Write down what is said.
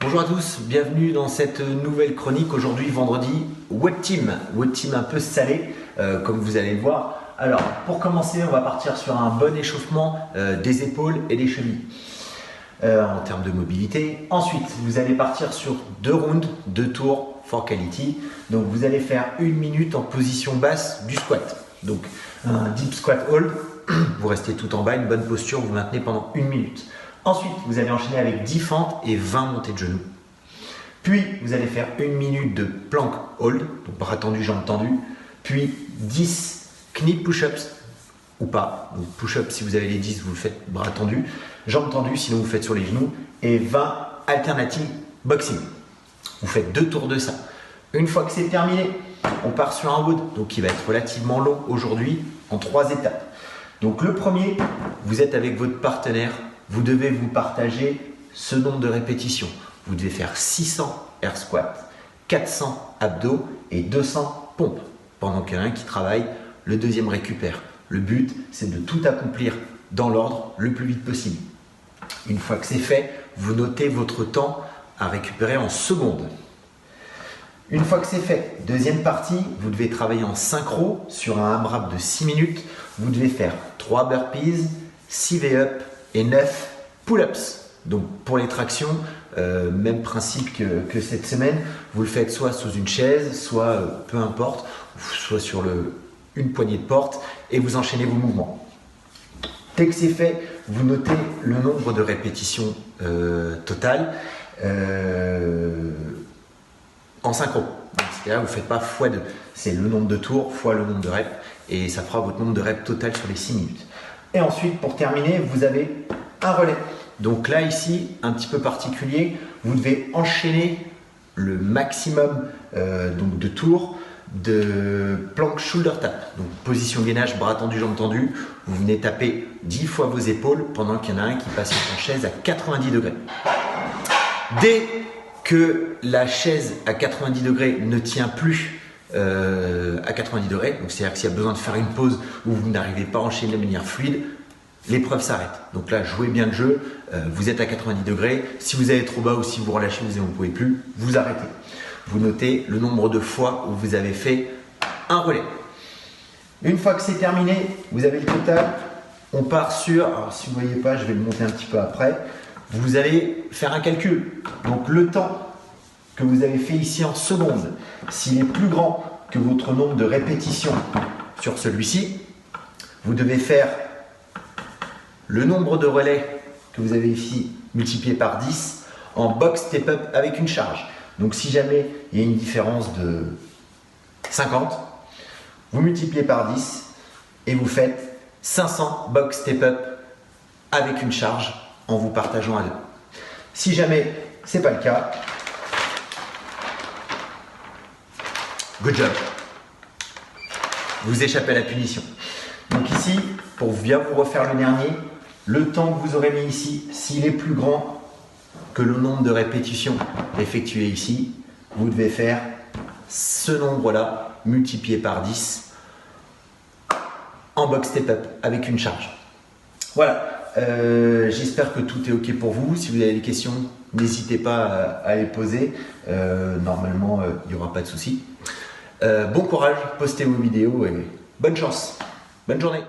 Bonjour à tous, bienvenue dans cette nouvelle chronique. Aujourd'hui, vendredi, WOD Team un peu salé, comme vous allez le voir. Alors, pour commencer, on va partir sur un bon échauffement des épaules et des chevilles en termes de mobilité. Ensuite, vous allez partir sur 2 rounds, 2 tours for quality. Donc, vous allez faire 1 minute en position basse du squat. Donc, un deep squat hold, vous restez tout en bas, une bonne posture, vous maintenez pendant 1 minute. Ensuite, vous allez enchaîner avec 10 fentes et 20 montées de genoux. Puis, vous allez faire 1 minute de plank hold, donc bras tendus, jambes tendues. Puis, 10 knee push-ups ou pas. Donc, push-ups, si vous avez les 10, vous le faites bras tendus. Jambes tendues, sinon vous faites sur les genoux. Et 20 alternatives boxing. Vous faites 2 tours de ça. Une fois que c'est terminé, on part sur un WOD, donc qui va être relativement long aujourd'hui, en 3 étapes. Donc, le premier, vous êtes avec votre partenaire. Vous devez vous partager ce nombre de répétitions. Vous devez faire 600 air squats, 400 abdos et 200 pompes. Pendant qu'il y en a un qui travaille, le deuxième récupère. Le but, c'est de tout accomplir dans l'ordre le plus vite possible. Une fois que c'est fait, vous notez votre temps à récupérer en secondes. Une fois que c'est fait, deuxième partie, vous devez travailler en synchro sur un AMRAP de 6 minutes. Vous devez faire 3 burpees, 6 V-up et 9 pull-ups. Donc pour les tractions, même principe que cette semaine, vous le faites soit sous une chaise, soit peu importe, soit sur une poignée de porte et vous enchaînez vos mouvements. Dès que c'est fait, vous notez le nombre de répétitions totales en synchro. C'est-à-dire vous ne faites pas x2, c'est le nombre de tours fois le nombre de reps et ça fera votre nombre de reps total sur les 6 minutes. Et ensuite, pour terminer, vous avez un relais. Donc là, ici, un petit peu particulier, vous devez enchaîner le maximum de tours de plank shoulder tap. Donc position gainage, bras tendus, jambes tendues. Vous venez taper 10 fois vos épaules pendant qu'il y en a un qui passe en chaise à 90 degrés. Dès que la chaise à 90 degrés ne tient plus à 90 degrés, donc c'est-à-dire que s'il y a besoin de faire une pause où vous n'arrivez pas à enchaîner de manière fluide, l'épreuve s'arrête. Donc là, jouez bien le jeu, vous êtes à 90 degrés, si vous allez trop bas ou si vous relâchez, vous ne pouvez plus, vous arrêtez. Vous notez le nombre de fois où vous avez fait un relais. Une fois que c'est terminé, vous avez le total, on part sur, alors si vous ne voyez pas, je vais le monter un petit peu après, vous allez faire un calcul. Donc le temps que vous avez fait ici en secondes, s'il est plus grand que votre nombre de répétitions sur celui-ci, vous devez faire le nombre de relais que vous avez ici multiplié par 10 en box step up avec une charge. Donc si jamais il y a une différence de 50, vous multipliez par 10 et vous faites 500 box step up avec une charge en vous partageant à 2. Si jamais ce n'est pas le cas, good job. Vous échappez à la punition. Donc ici, pour bien vous refaire le dernier, le temps que vous aurez mis ici, s'il est plus grand que le nombre de répétitions effectuées ici, vous devez faire ce nombre-là multiplié par 10 en box step up avec une charge. Voilà. J'espère que tout est OK pour vous. Si vous avez des questions, n'hésitez pas à les poser. Normalement, il n'y aura pas de souci. Bon courage, postez vos vidéos et bonne chance. Bonne journée.